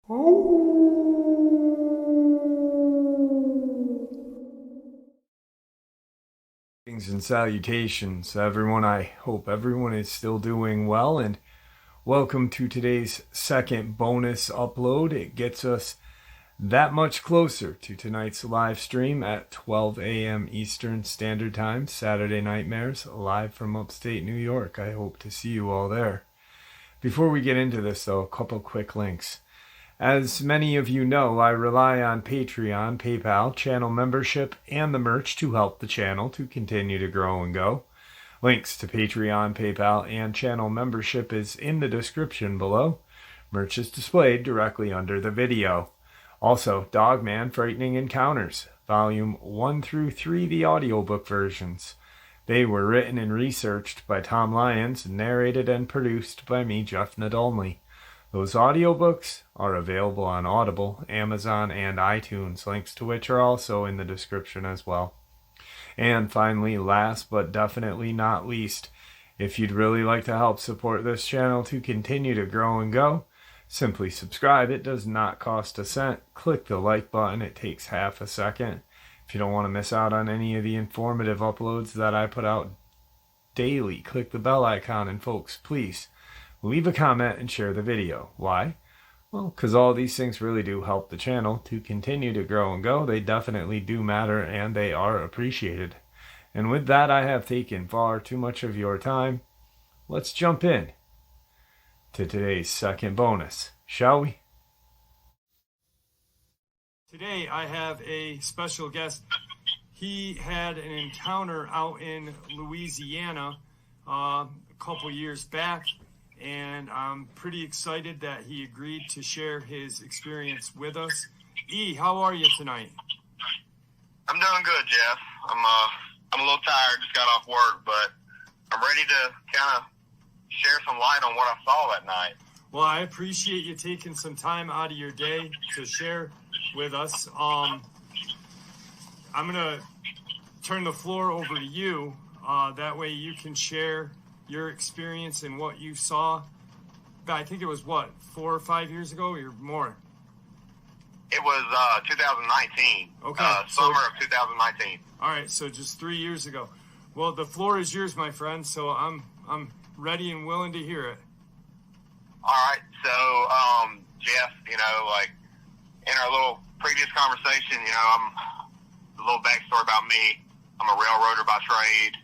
Greetings and salutations, everyone. I hope everyone is still doing well, and welcome to today's second bonus upload. It gets us that much closer to tonight's live stream at 12 a.m. Eastern Standard Time, Saturday Nightmares, live from upstate New York. I hope to see you all there. Before we get into this, though, a couple quick links. As many of you know, I rely on Patreon, PayPal, channel membership, and the merch to help the channel to continue to grow and go. Links to Patreon, PayPal, and channel membership is in the description below. Merch is displayed directly under the video. Also, Dogman Frightening Encounters, Volume 1 through 3, the audiobook versions. They were written and researched by Tom Lyons, narrated and produced by me, Jeff Nadolny. Those audiobooks are available on Audible, Amazon, and iTunes, links to which are also in the description as well. And finally, last but definitely not least, if you'd really like to help support this channel to continue to grow and go, simply subscribe. It does not cost a cent. Click the like button. It takes half a second. If you don't want to miss out on any of the informative uploads that I put out daily, click the bell icon, and folks, please leave a comment and share the video. Why? Well, because all these things really do help the channel to continue to grow and go. They definitely do matter, and they are appreciated. And with that, I have taken far too much of your time. Let's jump in to today's second bonus, shall we? Today, I have a special guest. He had an encounter out in Louisiana a couple years back, and I'm pretty excited that he agreed to share his experience with us. E, how are you tonight? I'm doing good, Jeff. I'm a little tired, just got off work, but I'm ready to kind of share some light on what I saw that night. Well, I appreciate you taking some time out of your day to share with us. I'm going to turn the floor over to you. That way you can share your experience and what you saw. I think it was, 4 or 5 years ago or more? It was 2019. Okay. Summer of 2019. All right, so just 3 years ago. Well, the floor is yours, my friend, so I'm ready and willing to hear it. All right, so Jeff, like in our little previous conversation, I'm a little backstory about me. I'm a railroader by trade.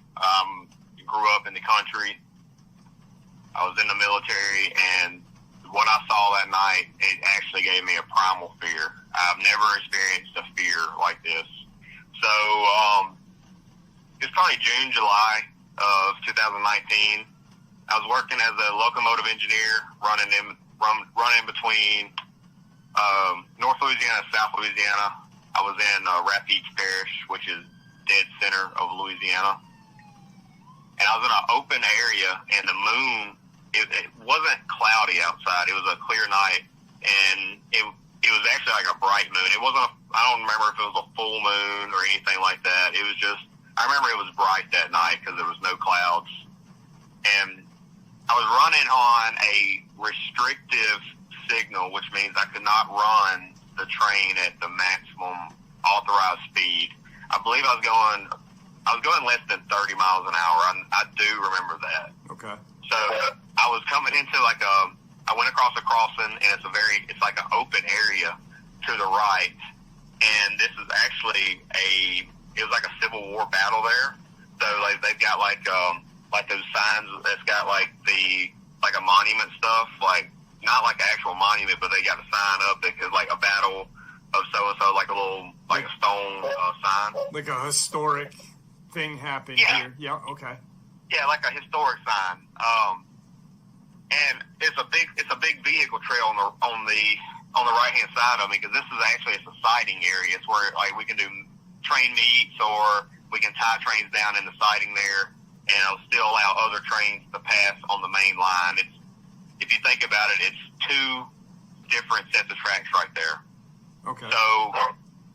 Grew up in the country. I was in the military, and what I saw that night, it actually gave me a primal fear. I've never experienced a fear like this. So it's probably June, July of 2019. I was working as a locomotive engineer, running between North Louisiana and South Louisiana. I was in Rapides Parish, which is dead center of Louisiana. And I was in an open area, and the moon, it wasn't cloudy outside. It was a clear night, and it was actually like a bright moon. It wasn't, I don't remember if it was a full moon or anything like that. It was just, I remember it was bright that night because there was no clouds. And I was running on a restrictive signal, which means I could not run the train at the maximum authorized speed. I believe I was going less than 30 miles an hour. I do remember that. Okay. So I was coming into I went across a crossing, and it's like an open area to the right. And this is actually it was like a Civil War battle there. So like they've got like those signs that's got like a monument stuff, like not like an actual monument, but they got a sign up that is like a battle of so-and-so, like a little, like a stone sign. Like a historic thing happened here. Yeah, okay. Yeah, like a historic sign. And it's a big vehicle trail on the right hand side of me, because this is actually a siding area. It's where like we can do train meets, or we can tie trains down in the siding there, and it'll still allow other trains to pass on the main line. If you think about it, it's two different sets of tracks right there. Okay. So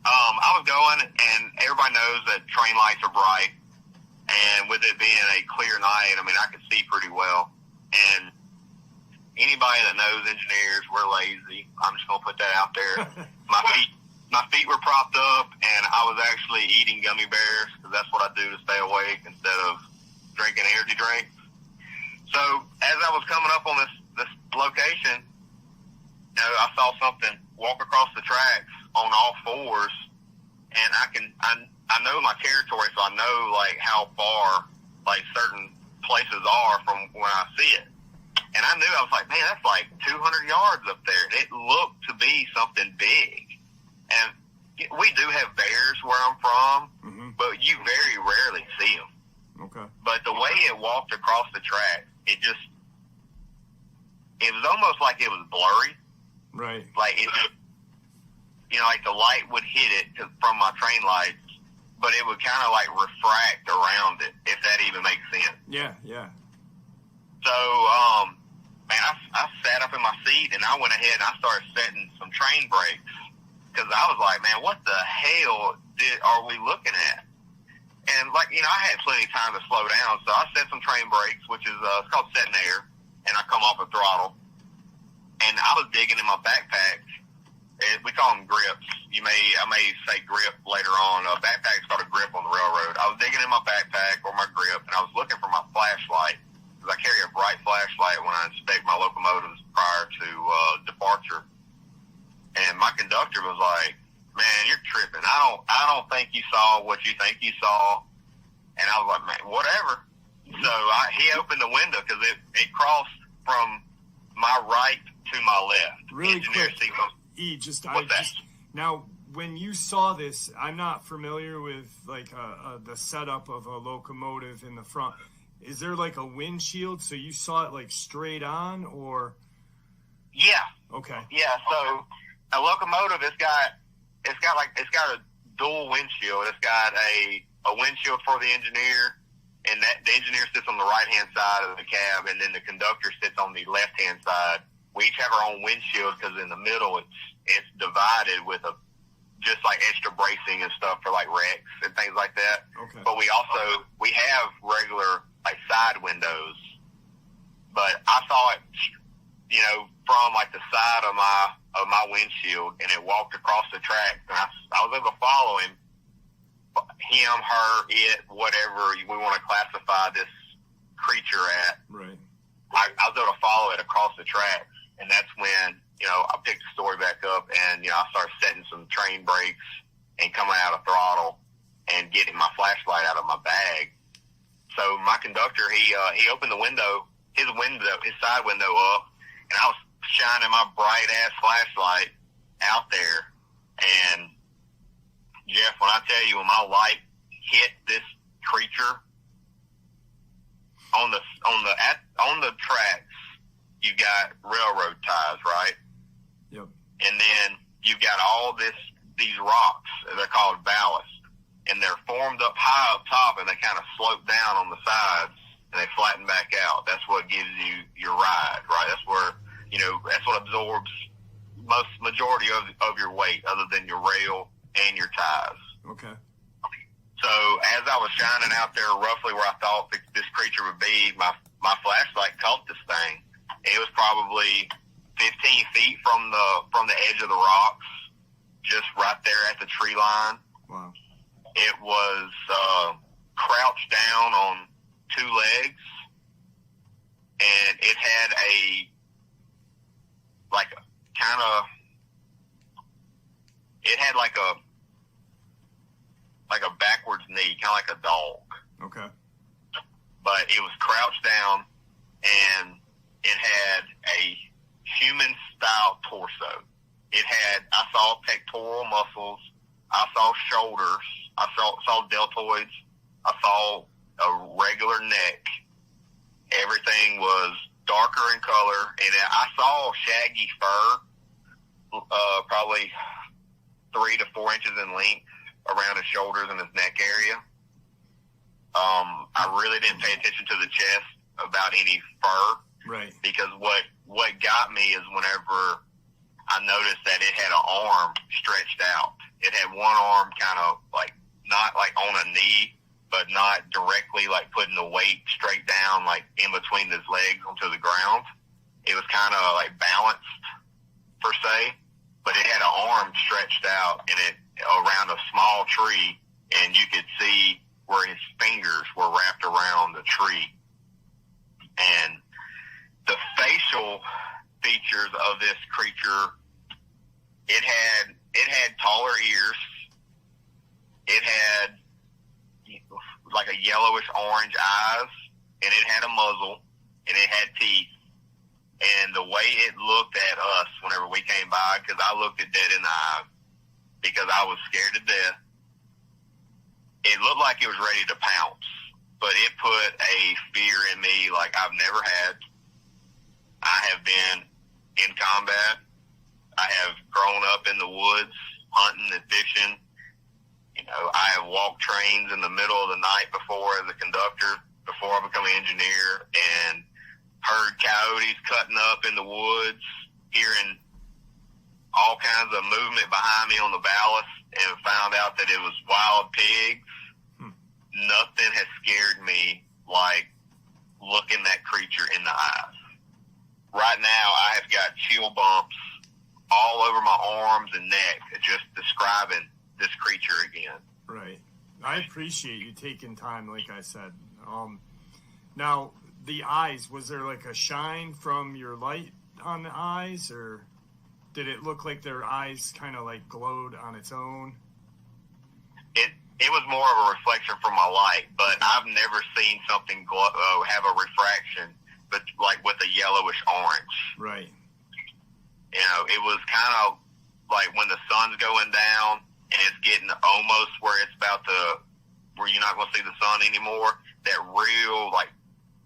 I was going, and everybody knows that train lights are bright, and with it being a clear night, I mean, I could see pretty well. And any anybody that knows engineers, we're lazy. I'm just gonna put that out there. My feet were propped up, and I was actually eating gummy bears because that's what I do to stay awake instead of drinking energy drinks. So as I was coming up on this location, you know, I saw something walk across the tracks on all fours, and I know my territory, so I know like how far like certain places are from when I see it. And I knew, I was like, man, that's like 200 yards up there. And it looked to be something big. And we do have bears where I'm from, but you very rarely see them. Okay. But the way it walked across the track, it was almost like it was blurry. Right. Like it, you know, like the light would hit it from my train lights, but it would kind of like refract around it, if that even makes sense. Yeah, yeah. So, man, I sat up in my seat and I went ahead and I started setting some train brakes because I was like, man, what the hell are we looking at? And like, you know, I had plenty of time to slow down, so I set some train brakes, which is it's called setting air, and I come off a throttle. And I was digging in my backpack. We call them grips. I may say grip later on. A backpack's called a grip on the railroad. I was digging in my backpack or my grip, and I was looking for my flashlight because I carry a bright flashlight when I inspect my locomotives prior to departure. And my conductor was like, "Man, you're tripping. I don't think you saw what you think you saw." And I was like, "Man, whatever." So he opened the window because it crossed from my right to my left. Really Engineer quick, sequence. Now, when you saw this, I'm not familiar with like the setup of a locomotive in the front. Is there like a windshield so you saw it like straight on, or? Yeah. Okay. Yeah. So a locomotive, it's got a dual windshield. It's got a windshield for the engineer, and the engineer sits on the right hand side of the cab, and then the conductor sits on the left hand side. We each have our own windshield because in the middle it's divided with just like extra bracing and stuff for like wrecks and things like that. Okay. But we have regular like side windows. But I saw it, you know, from like the side of my windshield, and it walked across the track, and I was able to follow him, her, it, whatever we want to classify this creature at. Right. I was able to follow it across the track, and that's when, you know, I picked the story back up, and, you know, I started setting some train brakes and coming out of throttle and getting my flashlight out of my bag. So my conductor, he opened the window, his side window up, and I was shining my bright ass flashlight out there. And Jeff, when I tell you, when my light hit this creature on the tracks, you got railroad ties, right? Yep. And then you've got all these rocks, they're called ballast, and they're formed up high up top, and they kind of slope down on the sides, and they flatten back out. That's what gives you your ride, right? That's where, you know, that's what absorbs majority of your weight, other than your rail and your ties. Okay. So as I was shining out there roughly where I thought this creature would be, my flashlight caught this thing. It was probably 15 feet from the edge of the rocks, just right there at the tree line. Wow. It was crouched down on two legs, and it had a backwards knee, kind of like a dog. Okay. But it was crouched down, and it had a human-style torso. I saw pectoral muscles, I saw shoulders, I saw deltoids, I saw a regular neck. Everything was darker in color, and I saw shaggy fur, probably 3 to 4 inches in length around his shoulders and his neck area. I really didn't pay attention to the chest about any fur. Right. Because what got me is whenever I noticed that it had an arm stretched out. It had one arm kind of like, not like on a knee, but not directly like putting the weight straight down, like in between his legs onto the ground. It was kind of like balanced per se, but it had an arm stretched out and it around a small tree, and you could see where his fingers were wrapped around the tree. And the facial features of this creature, it had taller ears. It had like a yellowish orange eyes, and it had a muzzle, and it had teeth. And the way it looked at us whenever we came by, because I looked it dead in the eye because I was scared to death, it looked like it was ready to pounce, but it put a fear in me like I've never had. I have been in combat. I have grown up in the woods, hunting and fishing. You know, I have walked trains in the middle of the night before as a conductor, before I became an engineer, and heard coyotes cutting up in the woods, hearing all kinds of movement behind me on the ballast, and found out that it was wild pigs. Nothing has scared me like looking that creature in the eyes. Right now, I have got chill bumps all over my arms and neck just describing this creature again. Right. I appreciate you taking time, like I said. Now, the eyes, was there like a shine from your light on the eyes, or did it look like their eyes kind of like glowed on its own? It was more of a reflection from my light, but I've never seen something have a refraction, but like with a yellowish orange. Right. You know, it was kind of like when the sun's going down and it's getting almost where it's about to, where you're not going to see the sun anymore, that real like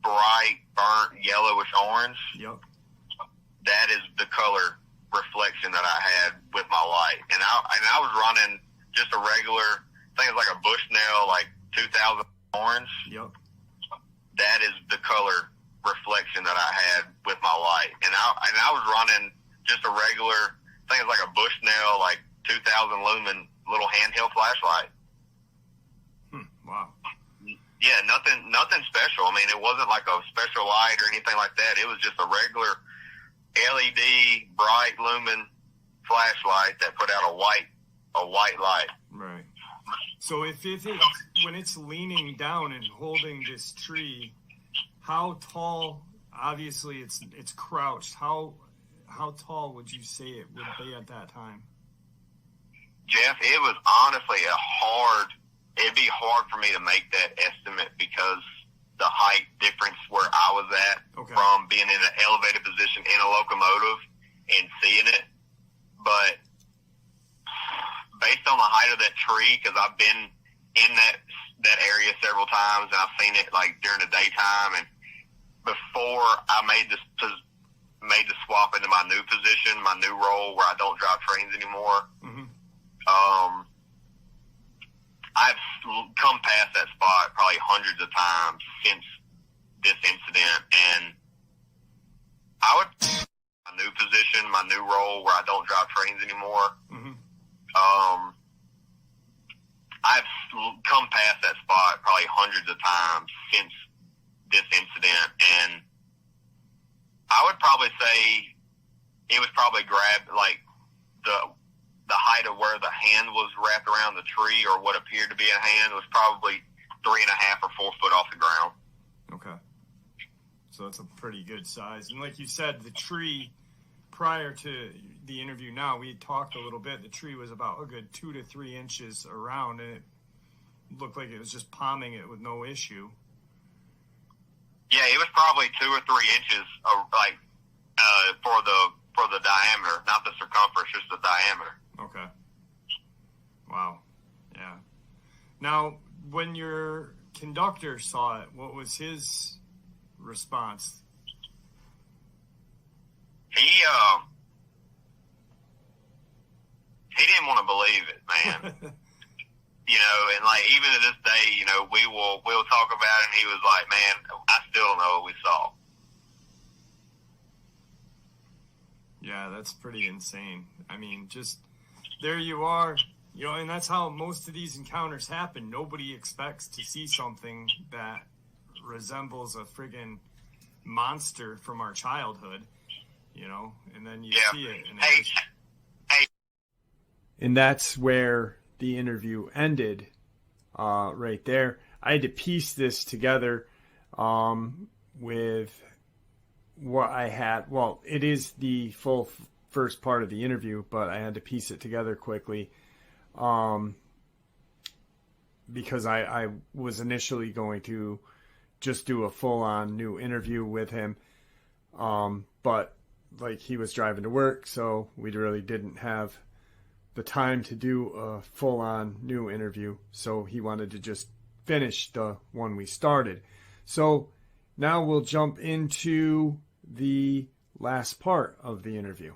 bright, burnt, yellowish orange. Yep. That is the color reflection that I had with my light. And I was running just a regular, I think it's like a Bushnell, like 2000 orange. Yep. That is the color reflection that I had with my light. And I was running just a regular, I think it's like a Bushnell, like 2000 lumen little handheld flashlight. Wow. Yeah, nothing special. I mean, it wasn't like a special light or anything like that. It was just a regular LED bright lumen flashlight that put out a white light. Right. So if when it's leaning down and holding this tree, how tall? Obviously, it's crouched. How tall would you say it would be at that time? Jeff, it was honestly it'd be hard for me to make that estimate because the height difference where I was at from being in an elevated position in a locomotive and seeing it. But based on the height of that tree, because I've been in that area several times and I've seen it like during the daytime, and before I made the swap into my new position, my new role where I don't drive trains anymore. Mm-hmm. I've come past that spot probably hundreds of times since this incident, and I would my new position, my new role where I don't drive trains anymore. Mm-hmm. I've come past that spot probably hundreds of times since this incident, and I would probably say it was probably grabbed like the height of where the hand was wrapped around the tree, or what appeared to be a hand, was probably 3.5 or 4 foot off the ground. Okay. So that's a pretty good size. And like you said, the tree, prior to the interview now, we had talked a little bit. The tree was about a good 2 to 3 inches around, and it looked like it was just palming it with no issue. Yeah, it was probably 2 or 3 inches, for the diameter, not the circumference, just the diameter. Okay. Wow. Yeah. Now, when your conductor saw it, what was his response? He didn't want to believe it, man. You know, and like even to this day, you know, we'll talk about it, and he was like, "Man, I still don't know what we saw." Yeah, that's pretty insane. I mean, just there you are, you know, and that's how most of these encounters happen. Nobody expects to see something that resembles a friggin' monster from our childhood. you know, and then you Yeah. see it. And, Hey, and that's where the interview ended, right there. I had to piece this together with what I had. Well, it is the full first part of the interview, but I had to piece it together quickly because I was initially going to just do a full-on new interview with him, but like he was driving to work, so we really didn't have the time to do a full-on new interview, so he wanted to just finish the one we started. So now we'll jump into the last part of the interview.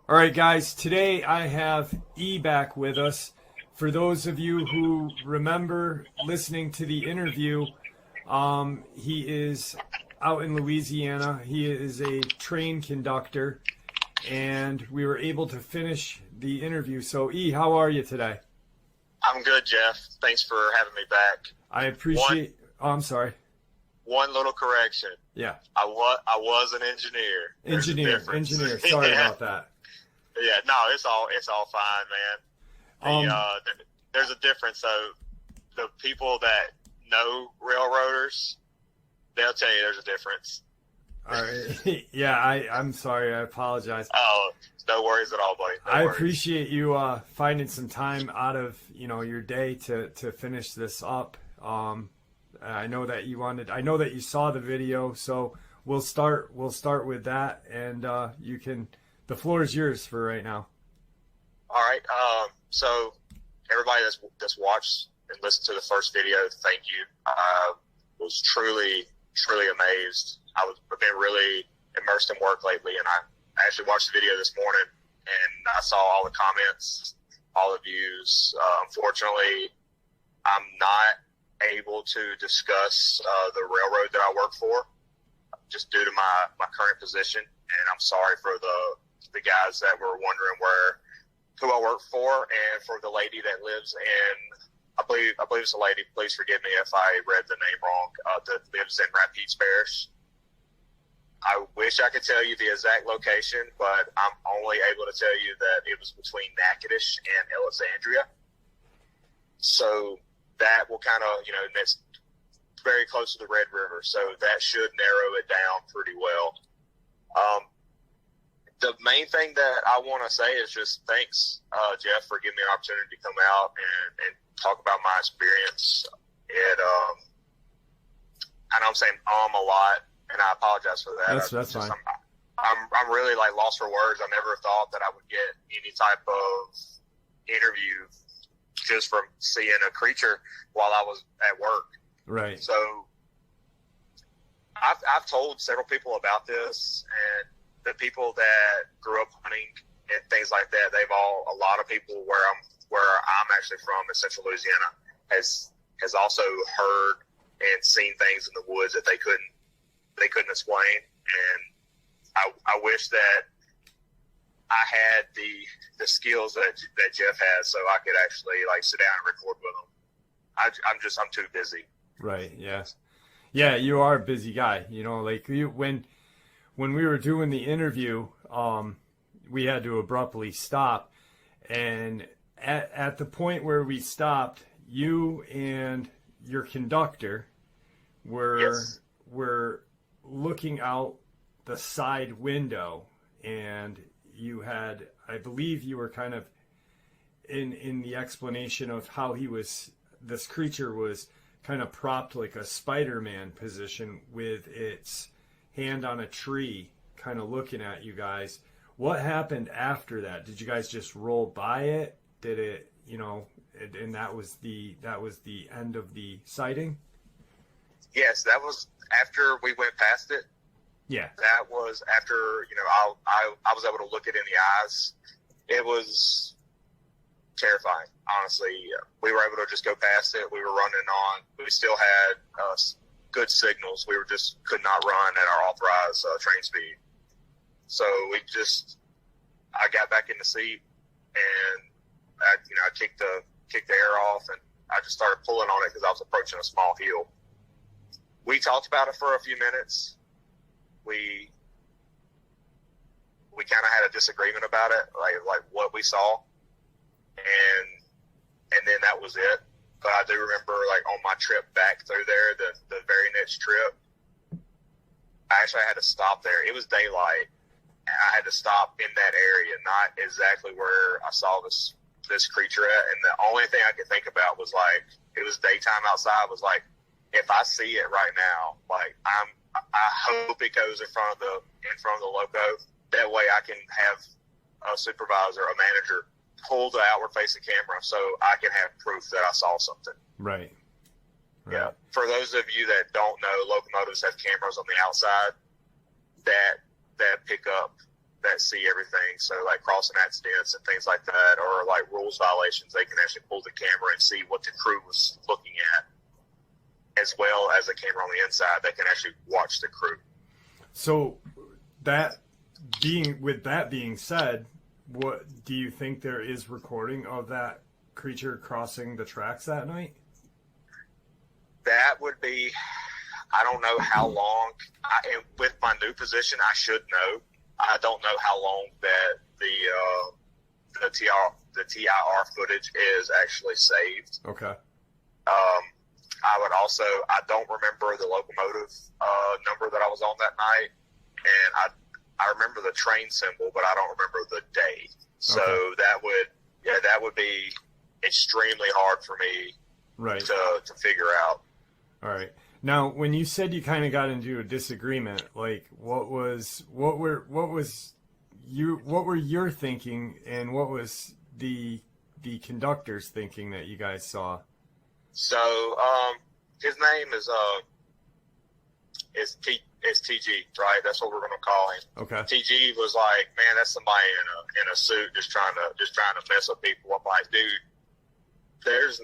All right, guys, today I have E back with us. For those of you who remember listening to the interview, he is out in Louisiana. He is a train conductor, and we were able to finish the interview. So, E, how are you today? I'm good, Jeff. Thanks for having me back. I appreciate... I'm sorry. One little correction. Yeah. I was an engineer. Engineer. Sorry about that. Yeah, no, it's all fine, man. There's a difference. So the people that know railroaders, they'll tell you there's a difference. All right. Yeah, I'm sorry. I apologize. Oh, no worries at all, buddy. I appreciate you finding some time out of your day to finish this up. I know that you saw the video, so we'll start with that, and the floor is yours for right now. All right. So everybody that's watched and listened to the first video, thank you. I was truly amazed. I've been really immersed in work lately, and I actually watched the video this morning, and I saw all the comments, all the views. Unfortunately, I'm not able to discuss the railroad that I work for, just due to my current position, and I'm sorry for the guys that were wondering who I work for, and for the lady that lives in, I believe it's a lady, please forgive me if I read the name wrong, that lives in Rapides Parish. I wish I could tell you the exact location, but I'm only able to tell you that it was between Natchitoches and Alexandria. So that will kind of, that's very close to the Red River, so that should narrow it down pretty well. The main thing that I want to say is just thanks, Jeff, for giving me an opportunity to come out and talk about my experience. I know I'm saying a lot, and I apologize for that. That's fine. I'm really lost for words. I never thought that I would get any type of interview just from seeing a creature while I was at work. Right. So I've told several people about this, and the people that grew up hunting and things like that, a lot of people where I'm actually from in Central Louisiana has also heard and seen things in the woods that they couldn't explain. And I wish that I had the skills that Jeff has, so I could actually sit down and record with him. I'm too busy. Right. Yeah. Yeah. You are a busy guy. When we were doing the interview, we had to abruptly stop, and at the point where we stopped, you and your conductor were looking out the side window, and I believe you were kind of in the explanation of how this creature was kind of propped like a Spider-Man position with its hand on a tree, kind of looking at you guys. What happened after that? Did you guys just roll by it? Did it, and that was the end of the sighting? Yes, that was after we went past it. Yeah. That was after, I was able to look it in the eyes. It was terrifying, honestly. We were able to just go past it. We were running on. We still had good signals. We could not run at our authorized train speed. So I got back in the seat, and I kicked the air off, and I just started pulling on it because I was approaching a small hill. We talked about it for a few minutes, we kind of had a disagreement about it, like what we saw, and then that was it. But I do remember, like, on my trip back through there, the very next trip, I actually had to stop there. It was daylight, and I had to stop in that area, not exactly where I saw this creature at. And the only thing I could think about was, like, it was daytime outside, was like, if I see it right now, like, I hope it goes in front of the loco. That way I can have a supervisor, a manager, pull the outward facing camera so I can have proof that I saw something. Right. Yeah. For those of you that don't know, locomotives have cameras on the outside that pick up, that see everything. So, like, crossing accidents and things like that, or like rules violations, they can actually pull the camera and see what the crew was looking at, as well as a camera on the inside that can actually watch the crew. So that being said, what do you think there is recording of that creature crossing the tracks that night? That would be, I don't know how long. With my new position, I should know. I don't know how long that the TIR footage is actually saved. Okay. I don't remember the locomotive number that I was on that night, and I remember the train symbol, but I don't remember the day. So okay. that would be extremely hard for me, right, to figure out. All right. Now, when you said you kind of got into a disagreement, like, what were your thinking, and what was the conductor's thinking that you guys saw? So, his name is TG, right? That's what we're gonna call him. Okay. TG was like, man, that's somebody in a suit just trying to mess with people. I'm like, dude, there is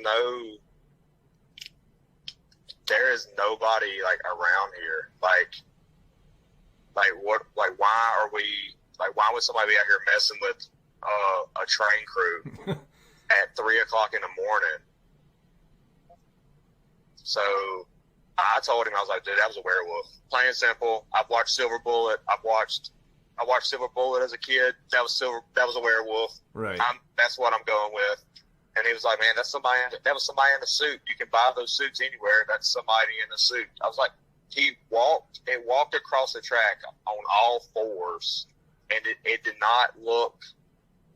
nobody, like, around here. Why would somebody be out here messing with a train crew at 3:00 in the morning? So I told him, I was like, dude, that was a werewolf. Plain and simple. I've watched Silver Bullet. I watched Silver Bullet as a kid. That was a werewolf. Right. That's what I'm going with. And he was like, man, that was somebody in a suit. You can buy those suits anywhere. That's somebody in a suit. I was like, it walked across the track on all fours, and it did not look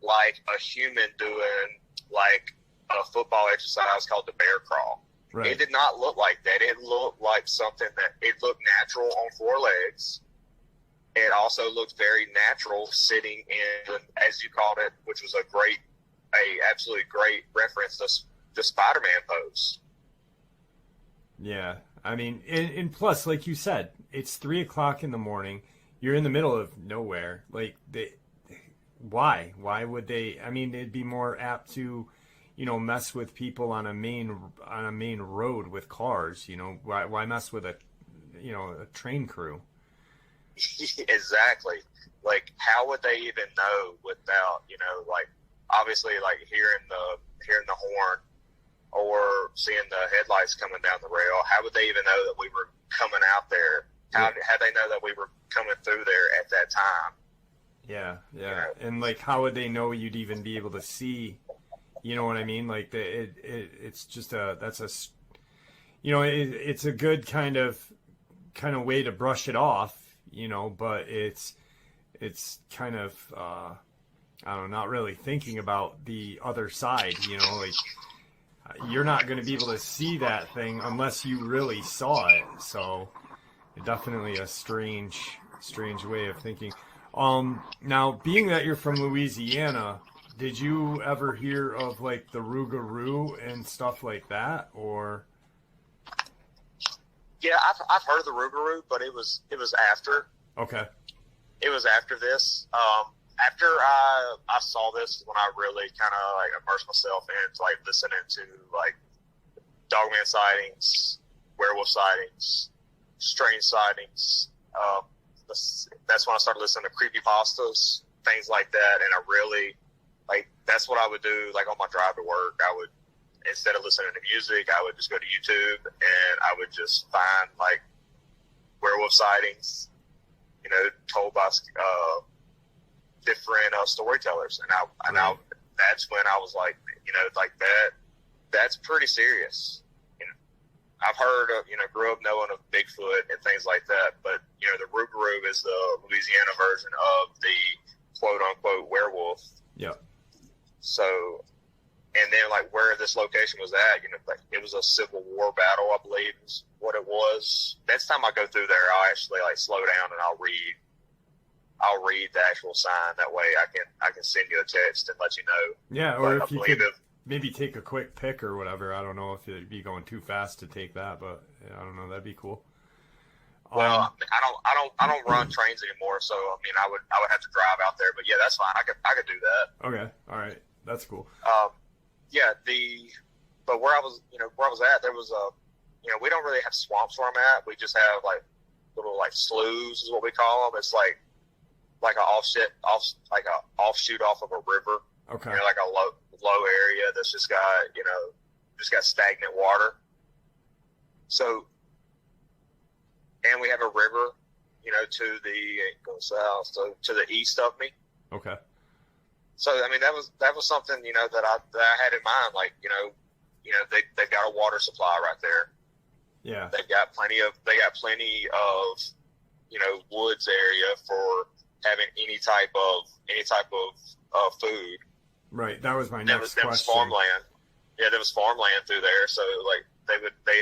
like a human doing, like, a football exercise called the bear crawl. Right. It did not look like that. It looked like something it looked natural on four legs. It also looked very natural sitting in, as you called it, which was a absolutely great reference to the Spider-Man pose. Yeah. I mean, and plus, like you said, it's 3:00 in the morning. You're in the middle of nowhere. Like, why would they? I mean, it'd be more apt to, mess with people on a main road with cars. Why mess with a train crew? Exactly. Like, how would they even know without, like, obviously, like, hearing the horn or seeing the headlights coming down the rail? How would they even know that we were coming out there? How they know that we were coming through there at that time? Yeah. And, like, how would they know you'd even be able to see? You know what I mean? Like, it's just it's a good kind of way to brush it off, but it's kind of, I don't know, not really thinking about the other side, like, you're not going to be able to see that thing unless you really saw it. So definitely a strange way of thinking. Now, being that you're from Louisiana, did you ever hear of, like, the Rougarou and stuff like that, or? Yeah, I've heard of the Rougarou, but it was after. Okay. It was after this. After I saw this, when I really kind of, like, immersed myself into, like, listening to, like, Dogman sightings, werewolf sightings, strange sightings. That's when I started listening to creepypastas, things like that, and I really, like, that's what I would do, like, on my drive to work. I would, instead of listening to music, I would just go to YouTube, and I would just find, like, werewolf sightings, told by different storytellers, and that's when I was like, that's pretty serious. I've heard of, grew up knowing of Bigfoot and things like that, but the Rougarou is the Louisiana version of the quote unquote werewolf. Yeah. So, and then like where this location was at, it was a Civil War battle, I believe is what it was. Next time I go through there, I'll actually like slow down and I'll read the actual sign. That way I can send you a text and let you know. Yeah, or if you could maybe take a quick pic or whatever. I don't know if it'd be going too fast to take that, but I don't know. That'd be cool. Well, I don't run trains anymore, so I mean I would have to drive out there. But yeah, that's fine. I could do that. Okay, all right, that's cool. But where I was at, there was we don't really have swamps where I'm at. We just have like little like sloughs is what we call them. It's like an offshoot off of a river. Okay. Like a low area that's just got stagnant water. So, and we have a river, to the east of me. Okay. So I mean that was something that I had in mind. Like they've got a water supply right there. Yeah. They got plenty of woods area for having any type of food. Right. That was my next question. There was farmland. Yeah, there was farmland through there. So like they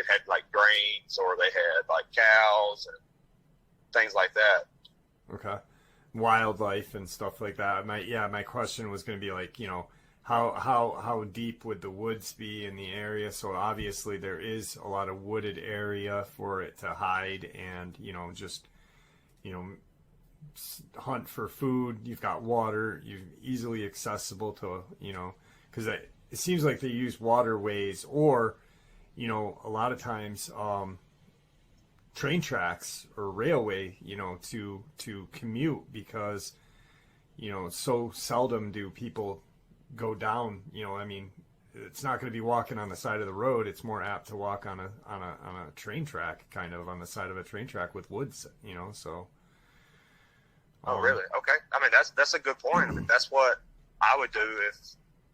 had like grains, or they had like cows and things like that. Okay. Wildlife and stuff like that. My question was going to be like, how deep would the woods be in the area? So obviously there is a lot of wooded area for it to hide and, just, hunt for food. You've got water. You're easily accessible to, because it seems like they use waterways or, a lot of times train tracks or railway, to commute because, so seldom do people go down, it's not going to be walking on the side of the road. It's more apt to walk on a train track, kind of on the side of a train track with woods, so. Oh, really? Okay. I mean, that's a good point. I mean, that's what I would do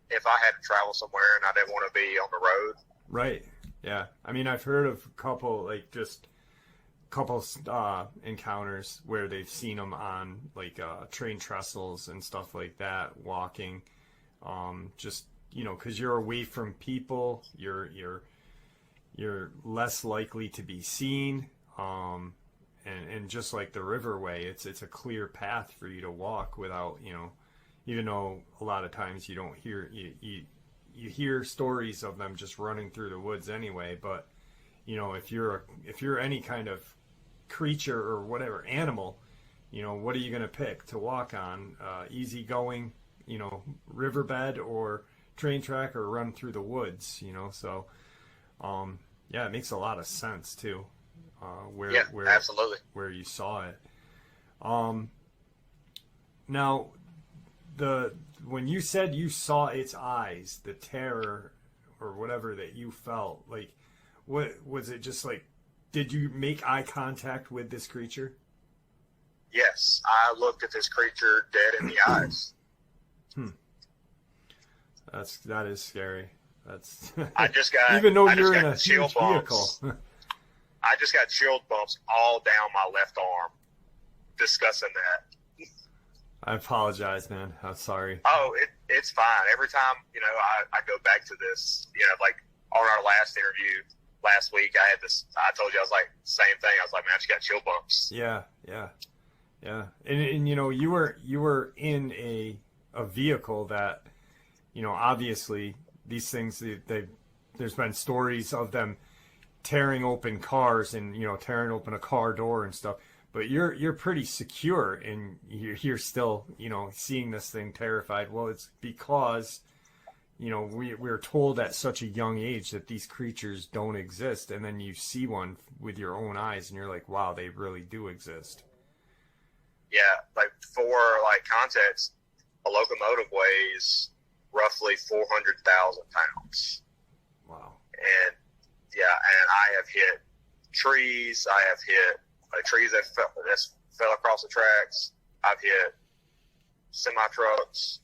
if I had to travel somewhere and I didn't want to be on the road. Right. Yeah. I mean, I've heard of a couple encounters where they've seen them on train trestles and stuff like that, walking, just, cause you're away from people, you're less likely to be seen. And just like the riverway, it's a clear path for you to walk without, even though a lot of times you don't hear, you hear stories of them just running through the woods anyway. But, if you're any kind of creature or whatever animal, what are you going to pick to walk on? Easy going, riverbed or train track, or run through the woods, so, yeah, it makes a lot of sense too. Absolutely. Where you saw it. Now, when you said you saw its eyes, the terror or whatever that you felt, like, what was it? Just like, did you make eye contact with this creature? Yes, I looked at this creature dead in the eyes. That is scary. That's. I just got even though I you're in a chill huge bumps. vehicle. I just got chilled bumps all down my left arm discussing that. I apologize, man. I'm sorry. Oh, it's fine. Every time, I go back to this, like on our last interview last week, I told you, I was like, same thing. I was like, man, I just got chill bumps. Yeah. And you were in a vehicle that, obviously these things, there's been stories of them tearing open cars and tearing open a car door and stuff, but you're pretty secure and you're still seeing this thing terrified. Well, it's because we're told at such a young age that these creatures don't exist, and then you see one with your own eyes and you're like, wow, they really do exist. Yeah, like for context, a locomotive weighs roughly 400,000 pounds. Wow. And yeah, and I have hit trees. I have hit trees that fell across the tracks. I've hit semi trucks,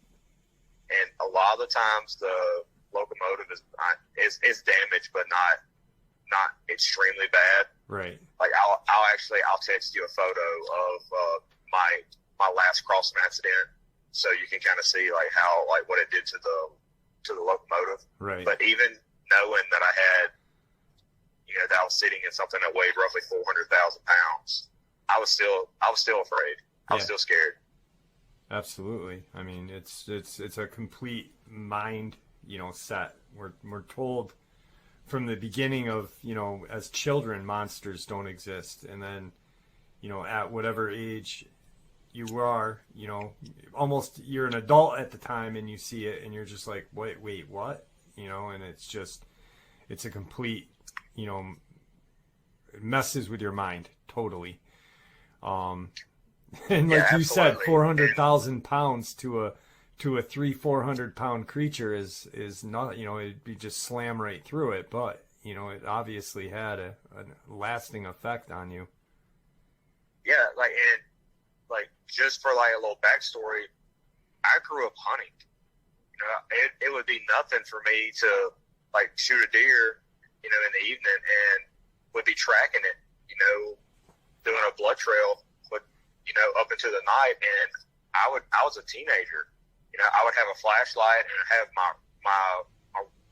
and a lot of the times the locomotive is damaged, but not extremely bad. Right. Like I'll text you a photo of my last crossing accident, so you can kind of see like how, like, what it did to the locomotive. Right. But even knowing that I had, that I was sitting in something that weighed roughly 400,000 pounds, I was still afraid. I was still scared. Absolutely. I mean, it's a complete mind, set. We're told from the beginning of, as children, monsters don't exist. And then, at whatever age you are, almost you're an adult at the time and you see it and you're just like, wait, what? And it's a complete, it messes with your mind totally. And like you said, 400,000 pounds to a 400 pound creature is not, it'd be just slam right through it. But, it obviously had a lasting effect on you. Yeah. Like, just for like a little backstory, I grew up hunting. It would be nothing for me to like shoot a deer, in the evening, and would be tracking it, doing a blood trail, up into the night. And I was a teenager, I would have a flashlight and have my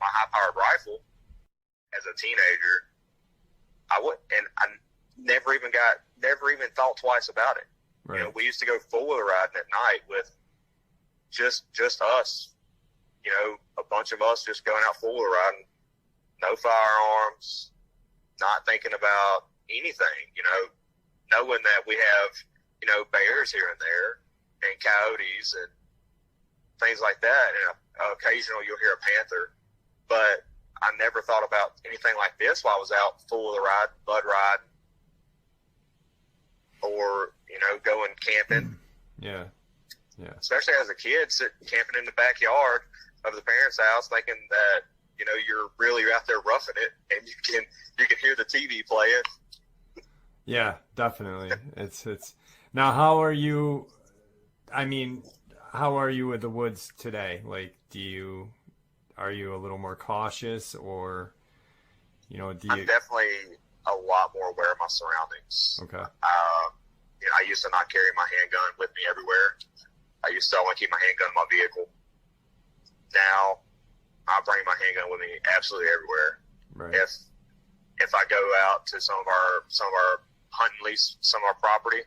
high powered rifle. As a teenager, I never even thought twice about it. Right. We used to go four-wheel riding at night with just us, a bunch of us just going out four-wheel riding, no firearms, not thinking about anything, knowing that we have, bears here and there and coyotes and things like that. And occasionally you'll hear a panther, but I never thought about anything like this while I was out four-wheel riding, bud riding, or, going camping. Yeah. Especially as a kid, camping in the backyard of the parents' house, thinking that, you're really out there roughing it, and you can hear the TV playing. Yeah, definitely. It's now. How are you? I mean, how are you with the woods today? Like, are you a little more cautious, or I'm definitely a lot more aware of my surroundings. Okay. I used to not carry my handgun with me everywhere. I used to only keep my handgun in my vehicle. Now, I bring my handgun with me absolutely everywhere. Right. If I go out to some of our hunting lease, some of our property,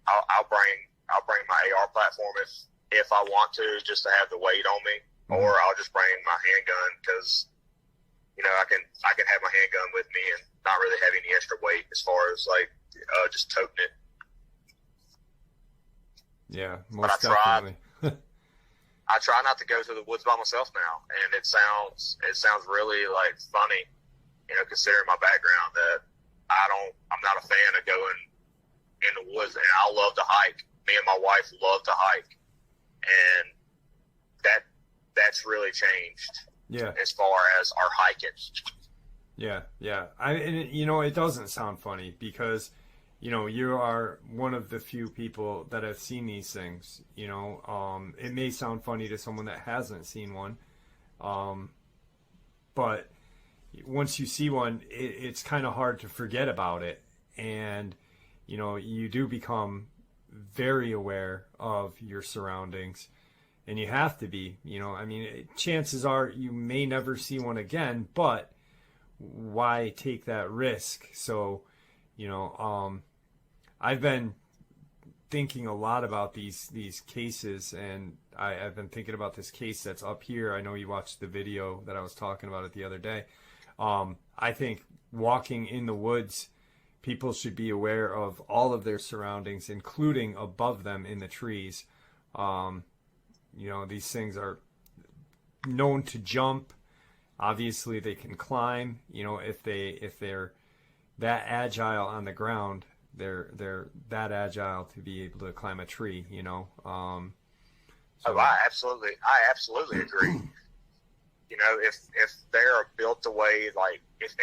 I'll bring my AR platform if I want to, just to have the weight on me, or I'll just bring my handgun because I can have my handgun with me and not really have any extra weight as far as like just toting it. Yeah, most definitely. I try not to go to the woods by myself now, and it sounds really like funny, considering my background, that I'm not a fan of going in the woods, and I love to hike. Me and my wife love to hike, and that's really changed. Yeah. As far as our hiking. Yeah. It doesn't sound funny because, you are one of the few people that have seen these things. It may sound funny to someone that hasn't seen one, but once you see one, it's kind of hard to forget about it, and you do become very aware of your surroundings, and you have to be. Chances are you may never see one again, but why take that risk? So, I've been thinking a lot about these cases, and I've been thinking about this case that's up here. I know you watched the video that I was talking about it the other day. I think walking in the woods, people should be aware of all of their surroundings, including above them in the trees. These things are known to jump. Obviously, they can climb. If they're that agile on the ground, they're that agile to be able to climb a tree. I absolutely agree. If they are built the way, like if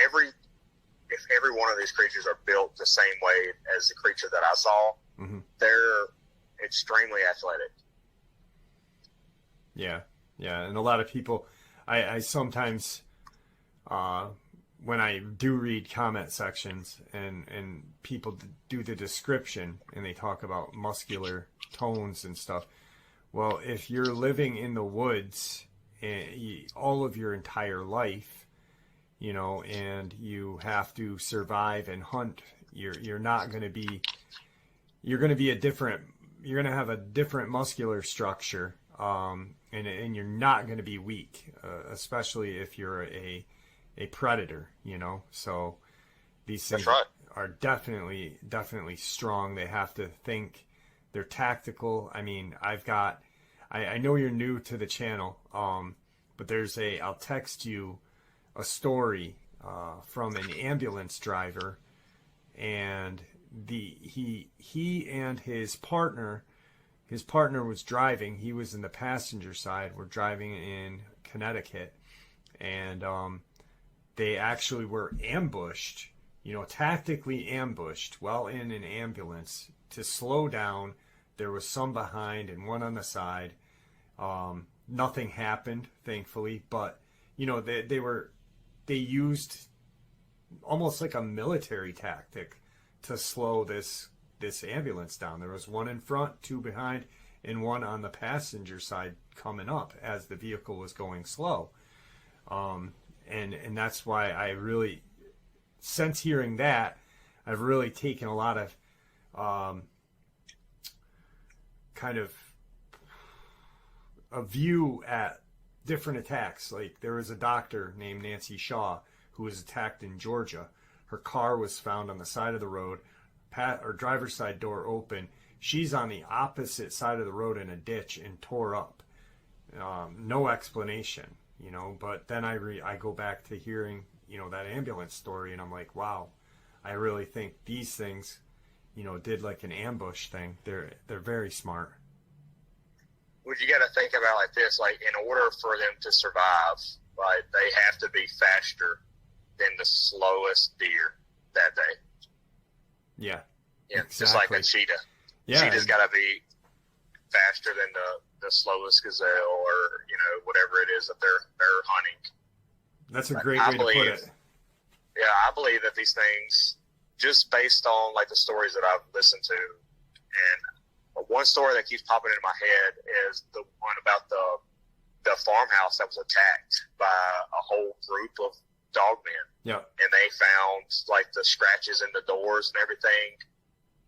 if every one of these creatures are built the same way as the creature that I saw, Mm-hmm. they're extremely athletic. Yeah, and a lot of people, I sometimes, when I do read comment sections and people do the description and they talk about muscular tones and stuff, well, if you're living in the woods all of your entire life, and you have to survive and hunt, you're not going to be, you're going to have a different muscular structure, and you're not going to be weak, especially if you're a predator, so these things are definitely strong. They have to think, they're tactical. I mean, I know you're new to the channel, but I'll text you a story from an ambulance driver, and he and his partner was driving. He was in the passenger side. We're driving in Connecticut, and they actually were ambushed, tactically ambushed while in an ambulance to slow down. There was some behind and one on the side. Nothing happened, thankfully, but they used almost like a military tactic to slow this ambulance down. There was one in front, two behind, and one on the passenger side coming up as the vehicle was going slow. And that's why I really, since hearing that, I've really taken a lot of kind of a view at different attacks. Like, there was a doctor named Nancy Shaw who was attacked in Georgia. Her car was found on the side of the road, her driver's side door open. She's on the opposite side of the road in a ditch and tore up. No explanation, but then I go back to hearing, that ambulance story, and I'm like, wow, I really think these things, did like an ambush thing. They're very smart. Well, you got to think about it like this: like, in order for them to survive, right, they have to be faster than the slowest deer that day. Yeah, exactly. Just like a cheetah. Yeah, cheetah's got to be faster than the slowest gazelle, or whatever it is that they're hunting. That's a great way to put it. Yeah, I believe that these things, just based on like the stories that I've listened to, and one story that keeps popping into my head is the one about the farmhouse that was attacked by a whole group of dogmen. Yeah. And they found like the scratches in the doors and everything.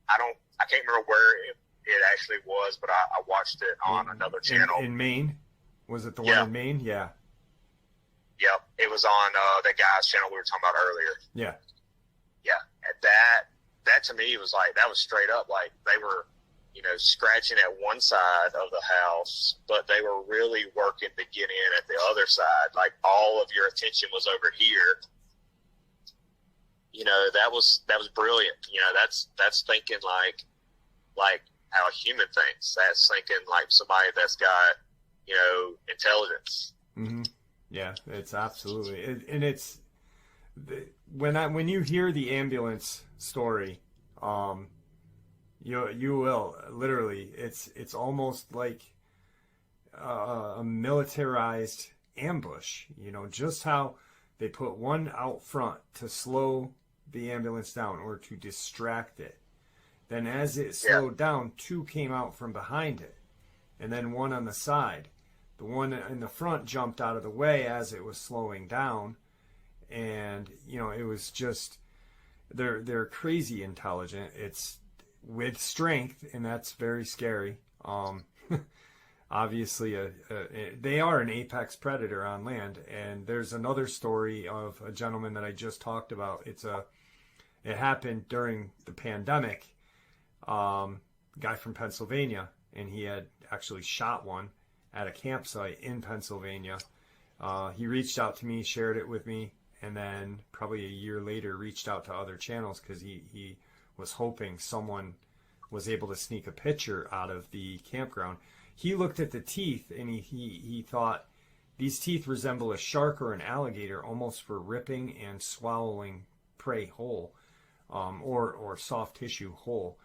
I can't remember where it actually was, but I watched it on another channel. In Maine? Was it the one in Maine? Yeah. Yep. It was on that guy's channel we were talking about earlier. Yeah. Yeah. And that to me was like, that was straight up like they were, scratching at one side of the house, but they were really working to get in at the other side. Like, all of your attention was over here. That was brilliant. That's thinking like how a human thinks. That's thinking like somebody that's got, intelligence. Mm-hmm. Yeah, it's absolutely. And it's when you hear the ambulance story, you will literally, it's almost like a militarized ambush, just how they put one out front to slow the ambulance down or to distract it. Then as it slowed down, two came out from behind it, and then one on the side. The one in the front jumped out of the way as it was slowing down, and it was just, they're crazy intelligent. It's with strength, and that's very scary. Obviously, they are an apex predator on land. And there's another story of a gentleman that I just talked about. It happened during the pandemic. Guy from Pennsylvania, and he had actually shot one at a campsite in Pennsylvania. He reached out to me, shared it with me, and then probably a year later reached out to other channels because he was hoping someone was able to sneak a picture out of the campground. He looked at the teeth, and he thought these teeth resemble a shark or an alligator, almost for ripping and swallowing prey whole, or soft tissue whole.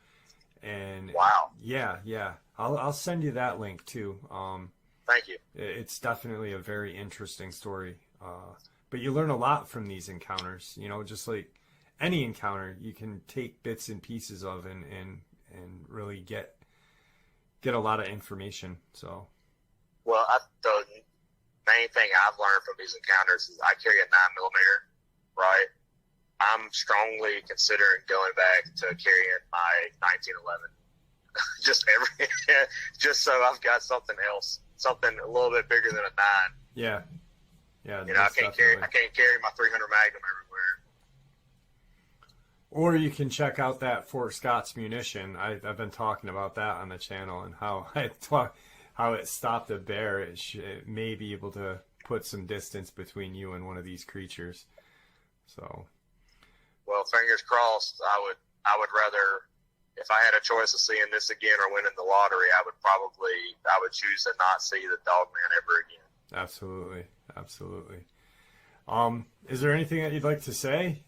And wow. Yeah. I'll send you that link too. Thank you. It's definitely a very interesting story. But you learn a lot from these encounters. You know, just like any encounter, you can take bits and pieces of and really get a lot of information. So, well, the main thing I've learned from these encounters is I carry a 9mm, right? I'm strongly considering going back to carrying my 1911, just so I've got something else, something a little bit bigger than a 9. Yeah. You know, I can't carry my 300 Magnum everywhere. Or you can check out that Fort Scott's munition. I've been talking about that on the channel and how how it stopped a bear. It may be able to put some distance between you and one of these creatures. So, well, fingers crossed. I would rather, if I had a choice of seeing this again or winning the lottery, I would choose to not see the Dogman ever again. Absolutely. Is there anything that you'd like to say?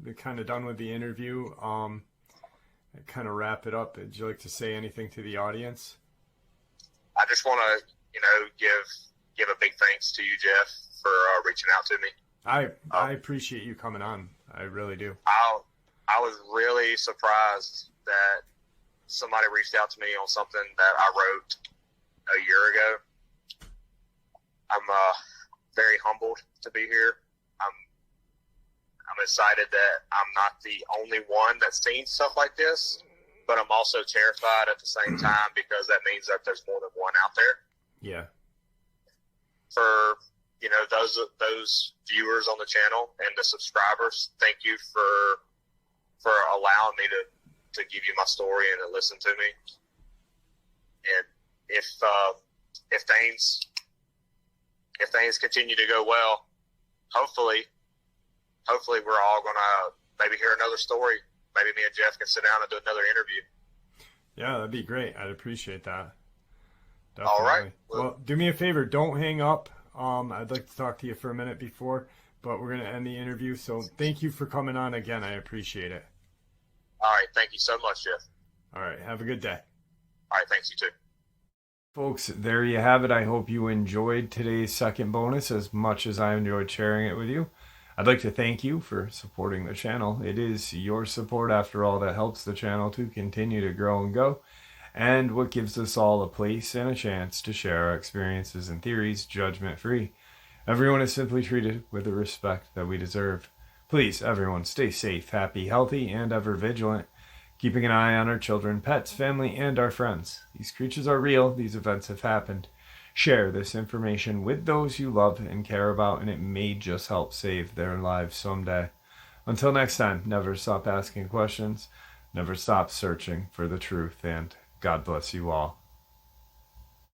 We're kind of done with the interview. Kind of wrap it up. Would you like to say anything to the audience? I just want to, give a big thanks to you, Jeff, for reaching out to me. I appreciate you coming on. I really do. I was really surprised that somebody reached out to me on something that I wrote a year ago. I'm very humbled to be here. I'm excited that I'm not the only one that's seen stuff like this, but I'm also terrified at the same time because that means that there's more than one out there. Yeah. For those viewers on the channel and the subscribers, thank you for allowing me to give you my story and to listen to me. And if things continue to go well, hopefully we're all gonna maybe hear another story. Maybe me and Jeff can sit down and do another interview. Yeah, that'd be great. I'd appreciate that. Definitely. All right. Well, do me a favor. Don't hang up. I'd like to talk to you for a minute before, but we're going to end the interview. So thank you for coming on again. I appreciate it. All right. Thank you so much, Jeff. All right. Have a good day. All right. Thanks. You too. Folks, there you have it. I hope you enjoyed today's second bonus as much as I enjoyed sharing it with you. I'd like to thank you for supporting the channel. It is your support, after all, that helps the channel to continue to grow and go, and what gives us all a place and a chance to share our experiences and theories judgment-free. Everyone is simply treated with the respect that we deserve. Please, everyone, stay safe, happy, healthy, and ever vigilant, keeping an eye on our children, pets, family, and our friends. These creatures are real. These events have happened. Share this information with those you love and care about, and it may just help save their lives someday. Until next time, never stop asking questions, never stop searching for the truth, and God bless you all.